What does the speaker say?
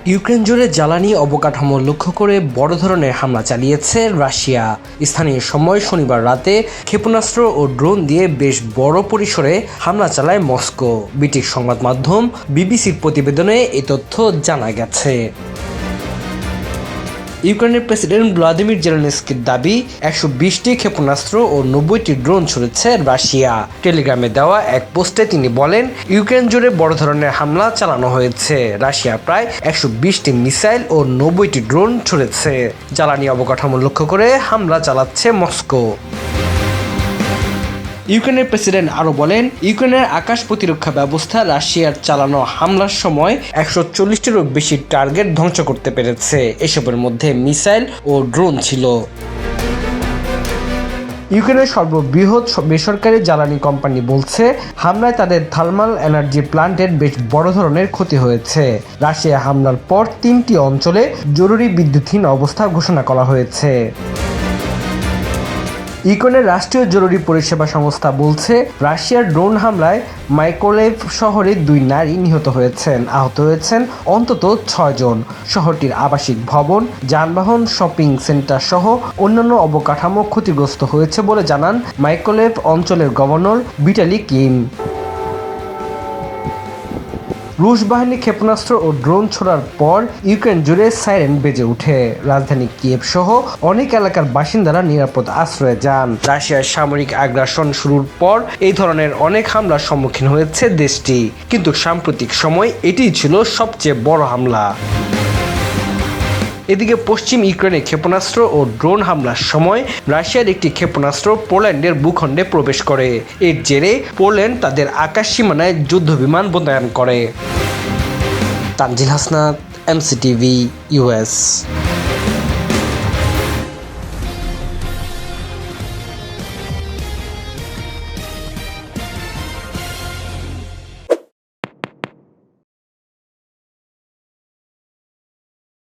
Ukraine জুড়ে জ্বালানি অবকাঠামো লক্ষ্য করে বড় ধরনের হামলা চালিয়েছে রাশিয়া। স্থানীয় সময় শনিবার রাতে ক্ষেপণাস্ত্র ও ড্রোন দিয়ে বেশ বড় পরিসরে হামলা চালায় মস্কো। ব্রিটিশ সংবাদ মাধ্যম বিবিসির প্রতিবেদনে এ তথ্য জানা গেছে। ইউক্রেনের প্রেসিডেন্ট ভ্লাদিমির জেলেনস্কির দাবি 120টি ক্ষেপণাস্ত্র ও 90টি ড্রোন ছুড়েছে রাশিয়া। টেলিগ্রামে দেওয়া এক পোস্টে তিনি বলেন, ইউক্রেন জুড়ে বড় ধরনের হামলা চালানো হয়েছে। রাশিয়া প্রায় 120টি মিসাইল ও 90টি ড্রোন ছুড়েছে। জ্বালানি অবকাঠামো লক্ষ্য করে হামলা চালাচ্ছে মস্কো। ইউক্রেনের প্রেসিডেন্ট আরও বলেন, ইউক্রেনের আকাশ প্রতিরক্ষা ব্যবস্থা রাশিয়ার চালানো হামলার সময় 140টিরও বেশি টার্গেট ধ্বংস করতে পেরেছে। এসবের মধ্যে মিসাইল ও ড্রোন ছিল। ইউক্রেনের সর্ববৃহৎ বেসরকারি জ্বালানি কোম্পানি বলছে, হামলায় তাদের থার্মাল এনার্জি প্ল্যান্টের বেশ বড় ধরনের ক্ষতি হয়েছে। রাশিয়া হামলার পর 3টি অঞ্চলে জরুরি বিদ্যুৎহীন অবস্থা ঘোষণা করা হয়েছে। ইউক্রেনের রাষ্ট্রীয় জরুরি পরিষেবা সংস্থা বলছে, রাশিয়ার ড্রোন হামলায় মাইকোলেভ শহরে 2 নারী নিহত হয়েছেন। আহত হয়েছেন অন্তত 6 জন। শহরটির আবাসিক ভবন, যানবাহন, শপিং সেন্টার সহ অন্যান্য অবকাঠামো ক্ষতিগ্রস্ত হয়েছে বলে জানান মাইকোলেভ অঞ্চলের গভর্নর ভিটালি কিম। রুশ বাহিনী ক্ষেপণাস্ত্র ও ড্রোন ছোড়ার পর ইউক্রেন জুড়ে সাইরেন বেজে ওঠে। রাজধানী কিয়েভ সহ অনেক এলাকার বাসিন্দারা নিরাপদ আশ্রয়ে যান। রাশিয়ার সামরিক আগ্রাসন শুরুর পর এই ধরনের অনেক হামলার সম্মুখীন হয়েছে দেশটি, কিন্তু সাম্প্রতিক সময় এটিই ছিল সবচেয়ে বড় হামলা। এদিকে পশ্চিম ইউক্রেনে ক্ষেপণাস্ত্র ও ড্রোন হামলার সময় রাশিয়ার একটি ক্ষেপণাস্ত্র পোল্যান্ডের ভূখণ্ডে প্রবেশ করে। এর জেরে পোল্যান্ড তাদের আকাশ সীমানায় যুদ্ধবিমান মোতায়েন করে। Tanzil Hasnat, MCTV, US।